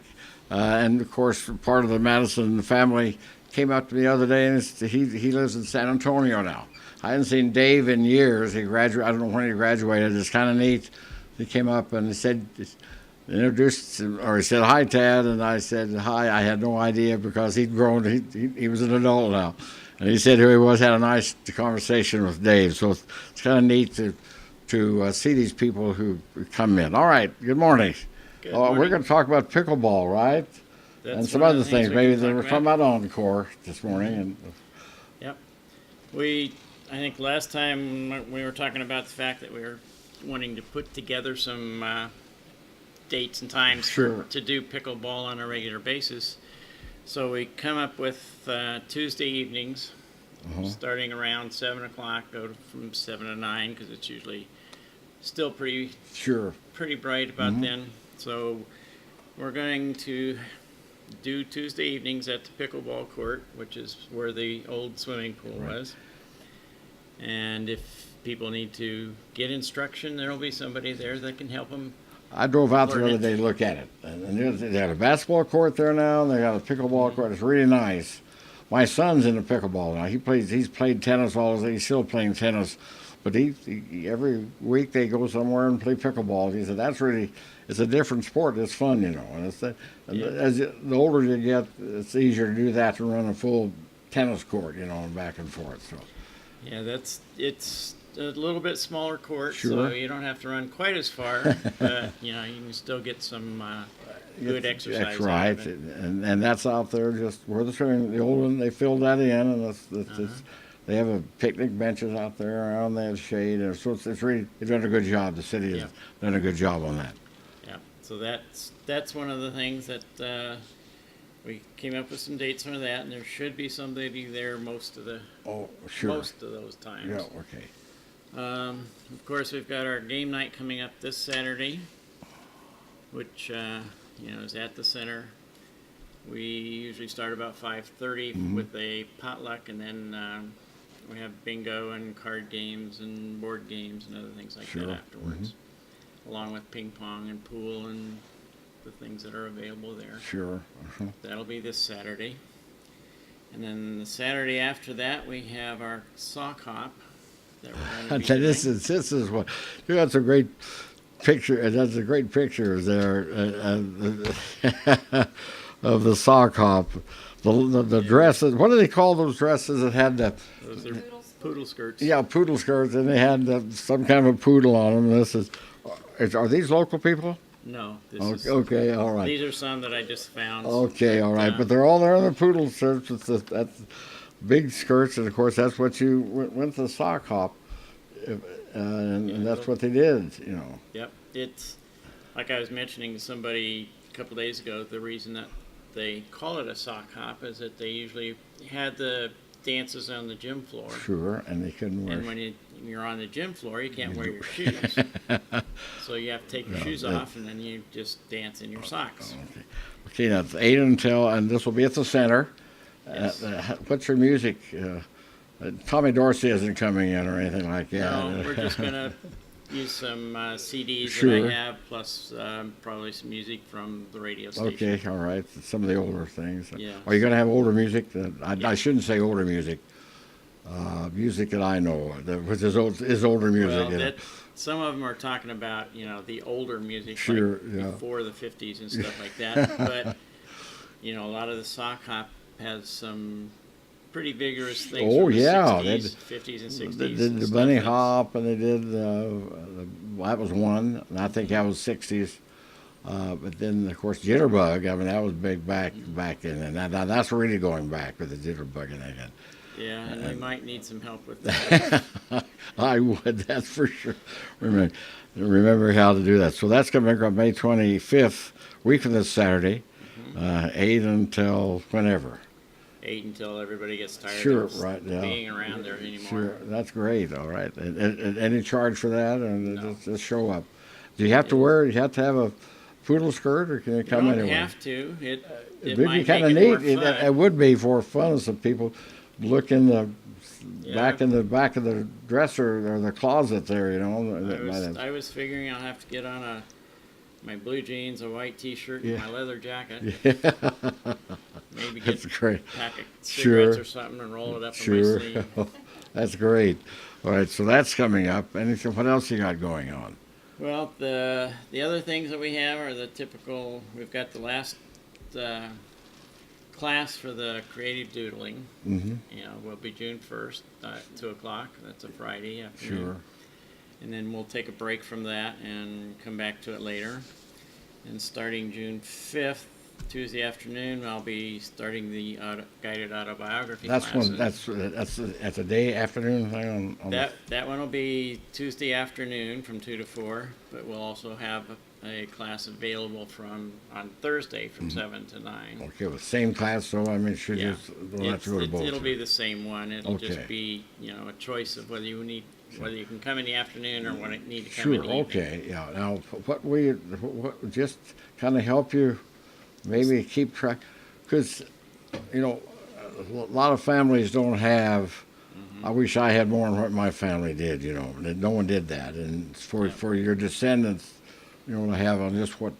and of course part of the Madison family. Came up to me the other day, and he lives in San Antonio now. I hadn't seen Dave in years. He graduated. I don't know when he graduated. It's kind of neat. He came up and he said, introduced, or he said, "Hi, Tad," and I said, "Hi." I had no idea because he'd grown. He was an adult now, and he said who he was. Had a nice conversation with Dave. So it's kind of neat to see these people who come in. All right. Good morning. Good morning. We're going to talk about pickleball, right? That's And some one of other the things things. we Maybe can they talk were about. talking about Encore this morning. And Yep. I think last time we were talking about the fact that we were wanting to put together some dates and times Sure. to do pickleball on a regular basis. So we come up with Tuesday evenings, starting around 7 o'clock, go from 7 to 9, because it's usually still pretty sure. bright about then. So we're going to do Tuesday evenings at the pickleball court, which is where the old swimming pool was. And if people need to get instruction, there will be somebody there that can help them. I drove out the Learn other it. day to look at it. And they got a basketball court there now, and they got a pickleball court. It's really nice. My son's into pickleball now. He's played tennis all his life. He's still playing tennis. But he every week they go somewhere and play pickleball. He said, it's a different sport. It's fun, And as the older you get, it's easier to do that than run a full tennis court, and back and forth. So. Yeah, it's a little bit smaller court, so Sure. you don't have to run quite as far. But you can still get some good exercise. That's out right, of it. and that's out there just where the old one. They filled that in, and it's they have a picnic benches out there around that shade, and so it's really they've done a good job. The city has done a good job on that. Yeah, so that's one of the things that we came up with some dates for that, and there should be somebody there most of those times. Yeah, okay. Of course, we've got our game night coming up this Saturday, which is at the center. We usually start about 5:30 with a potluck, and then we have bingo and card games and board games and other things like that afterwards, along with ping pong and pool and the things that are available there. Sure. That'll be this Saturday. And then the Saturday after that, we have our sock hop that we're going to be This doing. is what you got some great picture. That's a great pictures there of the sock hop. The dresses. What do they call those dresses that had the Those are poodle skirts. poodle skirts, and they had some kind of a poodle on them. Are these local people? No, this Okay, is. okay, all right. These are some that I just found. Okay, all right, uh, but they're all there in the poodle skirts. That's big skirts, and of course that's what you went to the sock hop, and that's what they did. Yep, it's like I was mentioning to somebody a couple days ago. The reason that they call it a sock hop is that they usually had the dances on the gym floor, Sure, and they couldn't wear. and when you're on the gym floor, you can't wear your shoes, so you have to take your shoes off, and then you just dance in your socks. Okay, now it's 8 until, and this will be at the center. Yes. What's your music? Tommy Dorsey isn't coming in or anything like that. No, we're just gonna use some CDs Sure. that I have, plus probably some music from the radio station. Okay, all right. Some of the older things. Yeah. Are you going to have older music? I Yeah. shouldn't say older music. Music that I know, which is older music. Well, that, some of them are talking about, the older music, Sure, like yeah. before the 50s and stuff like that. But, a lot of the sock hop has some pretty vigorous things Oh, from the yeah, 60s, 50s, and 60s. They did and the stuff bunny that's- hop, and they did that was one, and I think that was 60s. But then, of course, Jitterbug. I mean, that was big back then, and that's really going back with the Jitterbug and that. Yeah, and we might need some help with that. I would, that's for sure. Remember how to do that. So that's coming up May 25th, week of this Saturday, 8 until whenever. 8 until everybody gets tired Sure, of right, yeah. being around there anymore. Sure, that's great. All right. And any charge for that, or No. just show up? Do you have to wear? You have to have a poodle skirt, or can you You come don't anyway? have to. It It'd be might kind of make it neat. more fun. It would be for fun. Some people look in the Yeah. back of the dresser or the closet there. That might have- I was figuring I'll have to get on my blue jeans, a white T-shirt, and Yeah. my leather jacket. Maybe That's get great. a pack of Sure. cigarettes or something and roll it up in my Sure. sleeve. That's great. All right, so that's coming up. Anything? What else you got going on? Well, the other things that we have are the typical. We've got the last class for the creative doodling. Mm-hmm. Will be June 1st, 2:00. That's a Friday afternoon. Sure. And then we'll take a break from that and come back to it later. And starting June 5th, Tuesday afternoon, I'll be starting the guided autobiography That's classes. that's a day afternoon thing on That one will be Tuesday afternoon from 2 to 4, but we'll also have a class available on Thursday from 7 to 9. Okay, well, same class, so I mean, should Yeah. just don't have to go to both. It'll be the same one. It'll Okay. just be, a choice of whether you can come in the afternoon or when need to come Sure. in the evening. Okay. Yeah. Now, what would just kind of help you, maybe keep track, because a lot of families don't have. I wish I had more than what my family did. That no one did that, and for your descendants, to have on just what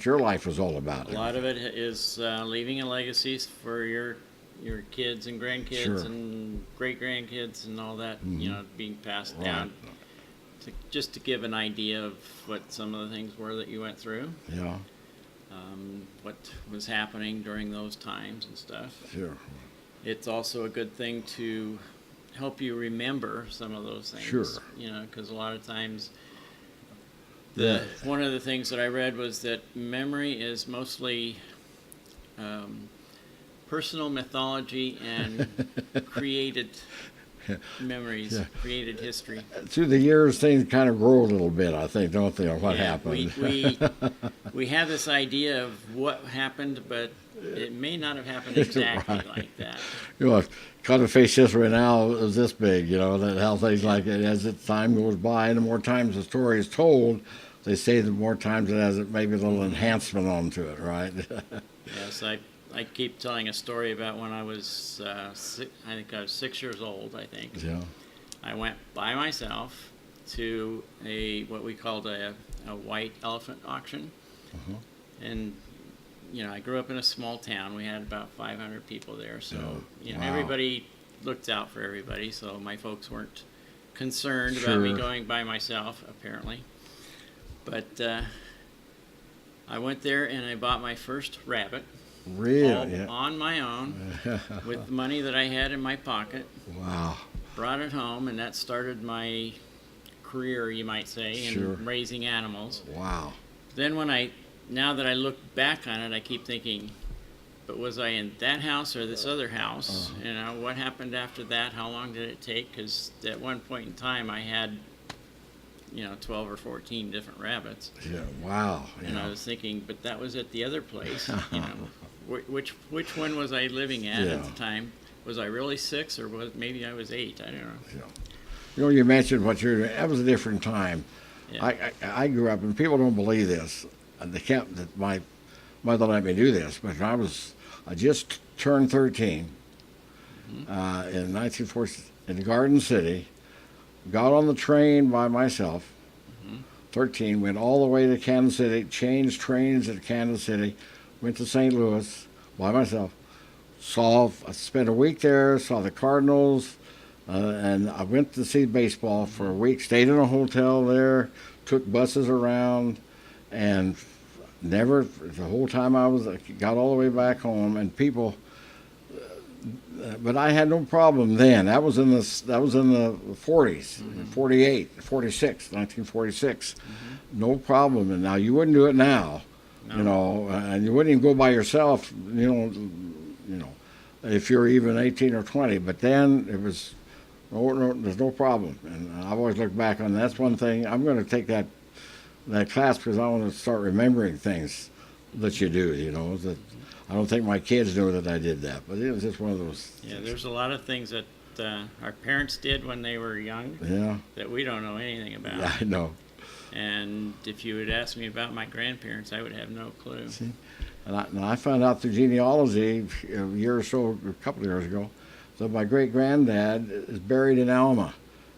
your life was all about. A lot of it is leaving a legacy for your kids and grandkids Sure. and great grandkids and all that, being passed Right. down. Just to give an idea of what some of the things were that you went through, Yeah. what was happening during those times and stuff. Sure. It's also a good thing to help you remember some of those things. Sure. Because a lot of times Yeah. one of the things that I read was that memory is mostly personal mythology and created memories, Yeah. created history. Through the years, things kind of grow a little bit, I think, don't they, on what Yeah, happened? We have this idea of what happened, but it may not have happened exactly Right. like that. Cut a face just right now is this big, that how things like it, as the time goes by, and the more times the story is told, they say the more times it has maybe a little enhancement onto it, right? Yes, I keep telling a story about when I was, I think I was 6 years old, I think. Yeah. I went by myself to what we called a white elephant auction. And I grew up in a small town. We had about 500 people there, so Wow. everybody looked out for everybody. So my folks weren't concerned Sure. about me going by myself, apparently. But I went there and I bought my first rabbit Really? all Yeah. on my own with the money that I had in my pocket. Wow. Brought it home, and that started my career, you might say, Sure. in raising animals. Wow. Then now that I look back on it, I keep thinking, but was I in that house or this other house? What happened after that? How long did it take? Because at one point in time, I had, 12 or 14 different rabbits. Yeah. Wow. And I Yeah. was thinking, but that was at the other place. Which one was I living at Yeah. at the time? Was I really 6, or maybe I was 8? I don't know. You mentioned what you're doing. That was a different time. Yeah. I grew up, and people don't believe this. And they can't. That my mother let me do this, but I just turned 13 in 1940 in Garden City. Got on the train by myself. 13, went all the way to Kansas City, changed trains at Kansas City, went to St. Louis by myself. I spent a week there, saw the Cardinals, and I went to see baseball for a week, stayed in a hotel there, took buses around, and never, the whole time I got all the way back home, and people, but I had no problem then. That was in the 40s, 48, 46, 1946. No problem. And now you wouldn't do it now, No. and you wouldn't even go by yourself, if you're even 18 or 20. But then it was, no, there's no problem. And I've always looked back on that's one thing. I'm going to take that class because I want to start remembering things that you do, that I don't think my kids knew that I did that, but it was just one of those. Yeah, there's a lot of things that our parents did when they were young Yeah, that we don't know anything about. yeah, I know. And if you had asked me about my grandparents, I would have no clue. And I found out through genealogy a year or so, a couple of years ago, that my great granddad is buried in Alma.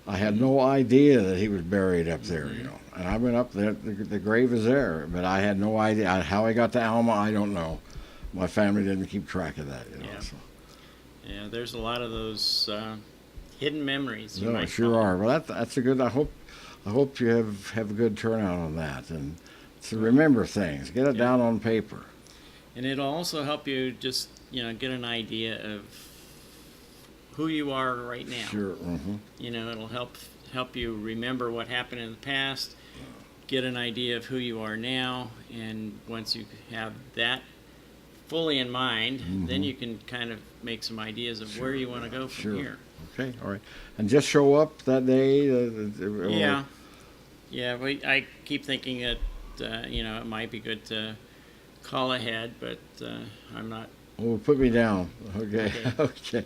I had no idea that he was buried up there, And I went up there, the grave is there, but I had no idea how I got to Alma. I don't know. My family didn't keep track of that, Yeah. So. Yeah, there's a lot of those hidden memories. You No, might sure call are. them. Well, that's a good. I hope you have a good turnout on that, and to remember things, get it down on paper. And it'll also help you just get an idea of who you are right now. Sure. It'll help you remember what happened in the past, get an idea of who you are now, and once you have that fully in mind, then you can kind of make some ideas of where you want to go from here. Okay. All right. And just show up that day. Yeah. Yeah. I keep thinking that it might be good to call ahead, but I'm not. Oh, put me down. Okay. Okay. Okay.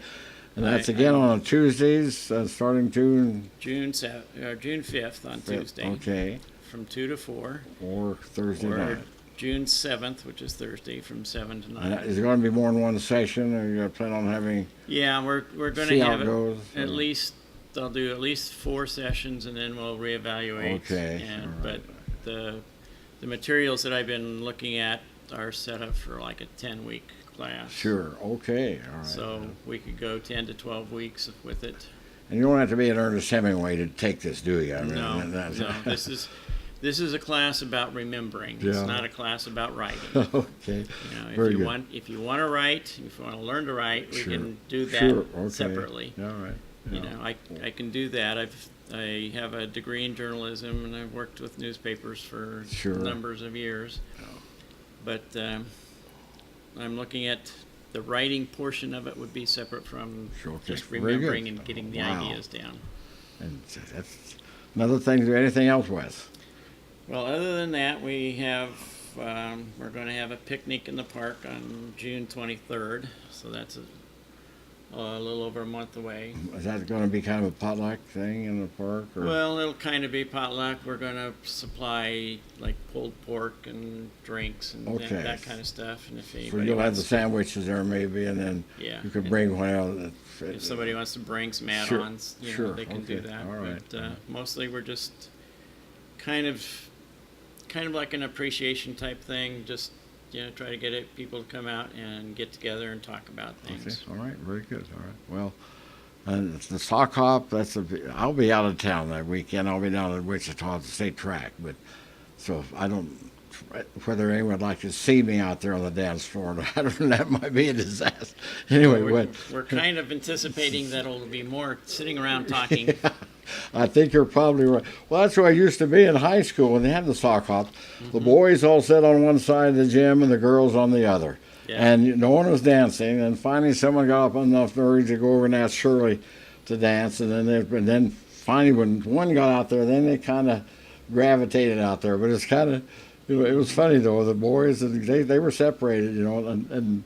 And that's again on Tuesdays, starting June June 5th on Tuesday. Okay. From 2 to 4. Or Thursday Or night. June 7th, which is Thursday, from 7 to 9. Is there going to be more than one session, or you plan on having? Yeah, we're going See to how have it goes, at or- least. I'll do at least 4 sessions, and then we'll reevaluate. Okay, all But right. the materials that I've been looking at are set up for like a 10-week class. Sure. Okay. All right. So we could go 10 to 12 weeks with it. And you don't have to be an Ernest Hemingway to take this, do you? I mean, No, that's- no. This is a class about remembering. Yeah. It's not a class about writing. Okay. If Very you good. want to write, if you want to learn to write, we Sure. can do that Sure. Okay. separately. All right. Yeah. I can do that. I have a degree in journalism, and I've worked with newspapers for Sure. numbers of years. But I'm looking at the writing portion of it would be separate from Sure, okay. just Very good. remembering and getting the Wow. ideas down. And that's another thing. Do anything else, Wes? Well, other than that, we have we're going to have a picnic in the park on June 23rd, so that's a little over a month away. Is that going to be kind of a potluck thing in the park? Or? Well, it'll kind of be potluck. We're going to supply like pulled pork and drinks and Okay. that kind of stuff. And if so anybody you'll have the wants, sandwiches there maybe, and then Yeah. you could bring one out. if somebody wants to bring some Sure. add-ons, Sure. they can do Okay. that. All right. But mostly we're just kind of like an appreciation type thing, just try to get people to come out and get together and talk about Okay, things. all right, very good. All right, well, and the sock hop. I'll be out of town that weekend. I'll be down in Wichita at the state track, but so I don't whether anyone would like to see me out there on the dance floor. I don't know. That might be a disaster. Anyway, We're kind of anticipating that it'll be more sitting around talking. I think you're probably right. Well, that's where I used to be in high school when they had the sock hop. The boys all sat on one side of the gym and the girls on the other. Yeah. And no one was dancing. And finally, someone got up enough nerve to go over and ask Shirley to dance. And then finally, when one got out there, then they kind of gravitated out there. But it's kind of, it was funny though. The boys, they were separated, and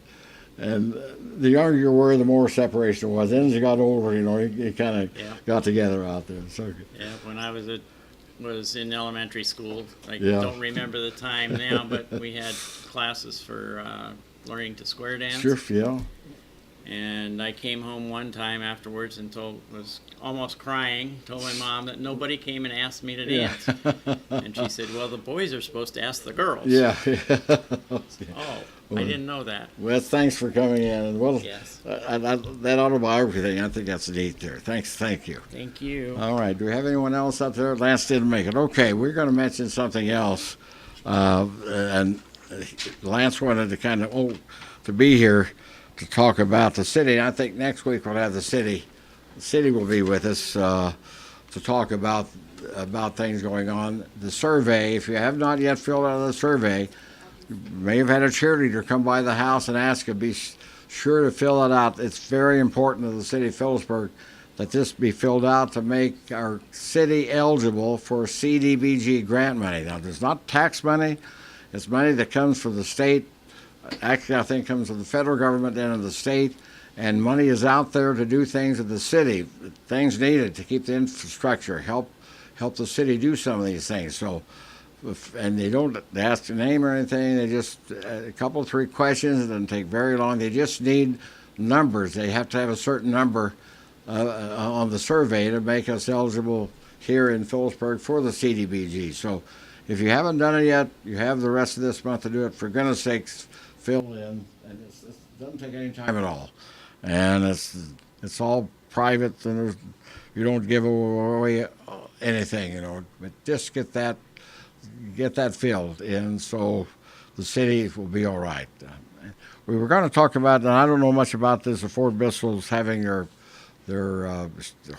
the younger you were, the more separation it was. Then as you got older, you kind of got together out there. So, Yeah, when I was in elementary school, I Yeah. don't remember the time now, but we had classes for learning to square dance. sure, yeah. And I came home one time afterwards and was almost crying, told my mom that nobody came and asked me to Yeah. dance. And she said, well, the boys are supposed to ask the girls. Yeah. Oh, I didn't know that. Well, thanks for coming in. And well, Yes. that autobiography thing, I think that's neat there. Thank you. Thank you. All right. Do we have anyone else up there? Lance didn't make it. Okay, we're going to mention something else. And Lance wanted to to be here to talk about the city. And I think next week we'll have the city. The city will be with us to talk about things going on. The survey, if you have not yet filled out the survey, you may have had a cheerleader come by the house and ask you, be sure to fill it out. It's very important to the city of Phillipsburg that this be filled out to make our city eligible for CDBG grant money. Now, there's not tax money. It's money that comes from the state. Actually, I think comes from the federal government and of the state. And money is out there to do things in the city, things needed to keep the infrastructure, help the city do some of these things. So, and they don't ask your name or anything. They just a couple, 3 questions. It doesn't take very long. They just need numbers. They have to have a certain number on the survey to make us eligible here in Phillipsburg for the CDBG. So, if you haven't done it yet, you have the rest of this month to do it. For goodness sakes, fill in, and it doesn't take any time at all. And it's all private, and you don't give away anything, But just get that filled in, so the city will be all right. We were going to talk about, and I don't know much about this. The Fort Bristol's having their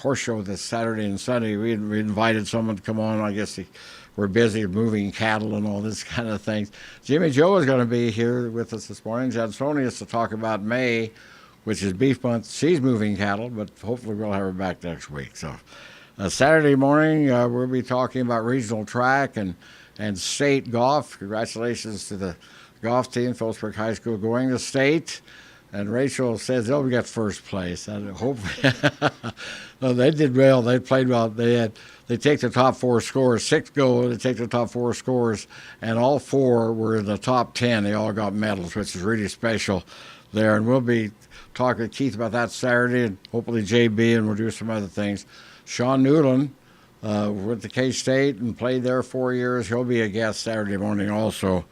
horse show this Saturday and Sunday. We invited someone to come on. I guess we're busy moving cattle and all this kind of things. Jimmy Joe is going to be here with us this morning. Jansonius to talk about May, which is beef month. She's moving cattle, but hopefully we'll have her back next week. So Saturday morning, we'll be talking about regional track and state golf. Congratulations to the golf team, Phillipsburg High School, going to state. And Rachel says they'll get first place. I hope. No, they did well. They played well. They take the top 4 scores. 6 go. They take the top 4 scores, and all 4 were in the top 10. They all got medals, which is really special there. And we'll be talking to Keith about that Saturday, and hopefully JB, and we'll do some other things. Sean Newland went to K-State and played there 4 years. He'll be a guest Saturday morning also.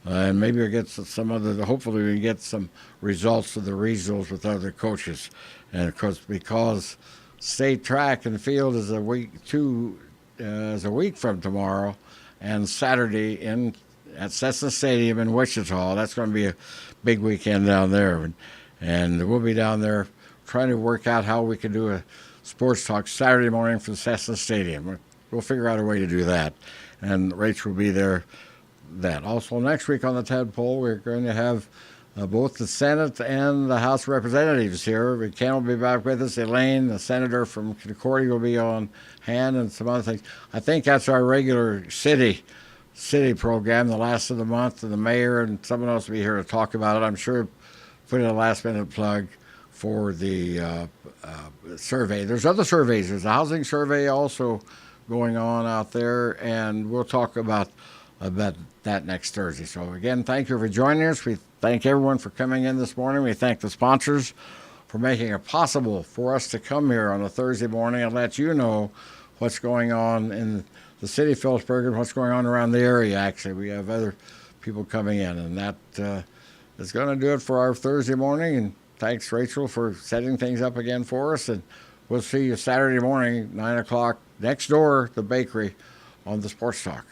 And maybe we'll get hopefully we can get some results of the regionals with other coaches. And of course, because state track and field is a week from tomorrow, and Saturday at Cessna Stadium in Wichita, that's going to be a big weekend down there. And we'll be down there trying to work out how we can do a sports talk Saturday morning from Cessna Stadium. We'll figure out a way to do that. And Rachel will be there. That. Also, next week on the Tadpoll, we're going to have both the Senate and the House of Representatives here. Ken will be back with us. Elaine, the senator from Concordia, will be on hand, and some other things. I think that's our regular city program, the last of the month, and the mayor and someone else will be here to talk about it. I'm sure put in a last-minute plug for the survey. There's other surveys. There's a housing survey also going on out there, and we'll talk about that next Thursday. So again, thank you for joining us. We thank everyone for coming in this morning. We thank the sponsors for making it possible for us to come here on a Thursday morning and let you know what's going on in the city of Phillipsburg and what's going on around the area. Actually, we have other people coming in. And that is going to do it for our Thursday morning. And thanks, Rachel, for setting things up again for us. And we'll see you Saturday morning, 9 o'clock, next door, the bakery, on the Sports Talk.